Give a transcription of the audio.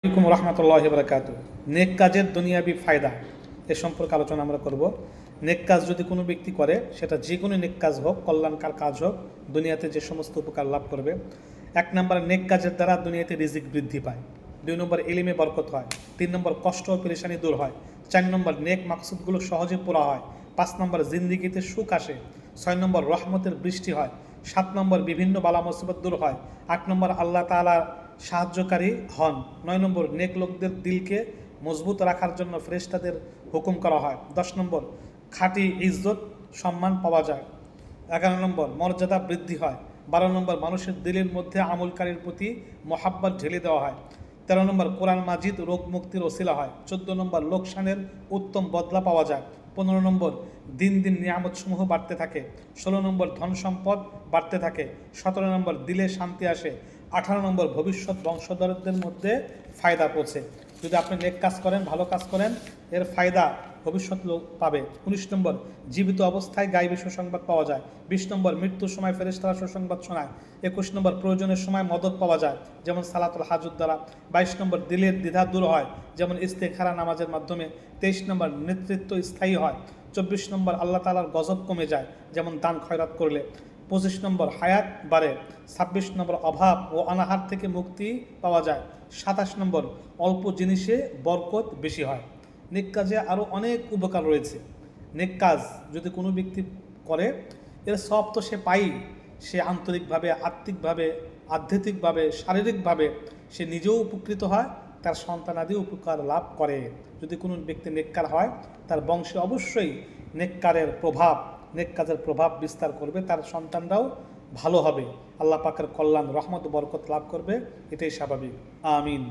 আলাইকুম রহমতুল্লাহ বরকাত। নেক কাজের দুনিয়াবি ফায়দা এ সম্পর্কে আলোচনা আমরা করব। নেক কাজ যদি কোনো ব্যক্তি করে, সেটা যে কোনো নেক কাজ হোক, কল্যাণকার কাজ হোক, দুনিয়াতে যে সমস্ত উপকার লাভ করবে। 1 নম্বর, নেক কাজের দ্বারা দুনিয়াতে রিজিক বৃদ্ধি পায়। 2 নম্বর, ইলমে বরকত হয়। 3 নম্বর, কষ্ট ও পেরেশানি দূর হয়। 4 নম্বর, নেক মাকসুদগুলো সহজে পুরা হয়। 5 নম্বর, জিন্দিগিতে সুখ আসে। 6 নম্বর, রহমতের বৃষ্টি হয়। 7 নম্বর, বিভিন্ন বালা মুসিবত দূর হয়। 8 নম্বর, আল্লাহ তাআলা সাহায্যকারী হন। 9 নম্বর, নেক লোকদের দিলকে মজবুত রাখার জন্য ফেরেশতাদের হুকুম করা হয়। 10 নম্বর, খাঁটি ইজ্জত সম্মান পাওয়া যায়। 11 নম্বর, মর্যাদা বৃদ্ধি হয়। 12 নম্বর, মানুষের দিলের মধ্যে আমলকারীর প্রতি মহাব্বত ঢেলে দেওয়া হয়। 13 নম্বর, কোরআন মাজিদ রোগ মুক্তির ওসিলা হয়। 14 নম্বর, লোকসানের উত্তম বদলা পাওয়া যায়। 15 নম্বর, দিন দিন নিয়ামতসমূহ বাড়তে থাকে। 16 নম্বর, ধন সম্পদ বাড়তে থাকে। 17 নম্বর, দিলে শান্তি আসে। 18 নম্বর, ভবিষ্যৎ বংশধরদের মধ্যে ফায়দা পৌঁছে। যদি আপনি নেক কাজ করেন, ভালো কাজ করেন, এর ফায়দা ভবিষ্যৎ লোক পাবে। 19 নম্বর, জীবিত অবস্থায় গাইবে সুসংবাদ পাওয়া যায়। 20 নম্বর, মৃত্যুর সময় ফেরেশতারা সুসংবাদ শোনায়। 21 নম্বর, প্রয়োজনের সময় মদত পাওয়া যায়, যেমন সালাতুল হাজুদ দ্বারা। 22 নম্বর, দিলের দ্বিধা দূর হয়, যেমন ইস্তেখারা নামাজের মাধ্যমে। 23 নম্বর, নেতৃত্ব স্থায়ী হয়। 24 নম্বর, আল্লাহ তাআলার গজব কমে যায়, যেমন দান খয়রাত করলে। 25 নম্বর, হায়াত বাড়ে। 26 নম্বর, অভাব ও অনাহার থেকে মুক্তি পাওয়া যায়। 27 নম্বর, অল্প জিনিসে বরকত বেশি হয়। নেক কাজে আরও অনেক উপকার রয়েছে। নেক কাজ যদি কোনো ব্যক্তি করে, এর সব তো সে পাই। সে আন্তরিকভাবে, আত্মিকভাবে, আধ্যাত্মিকভাবে, শারীরিকভাবে সে নিজেও উপকৃত হয়, তার সন্তানাদি উপকার লাভ করে। যদি কোনো ব্যক্তি নেককার হয়, তার বংশে অবশ্যই নেক কাজের প্রভাব বিস্তার করবে, তার সন্তানরাও ভালো হবে, আল্লাহ পাকের কল্যাণ, রহমত, বরকত লাভ করবে। এটাই স্বাভাবিক। আমিন।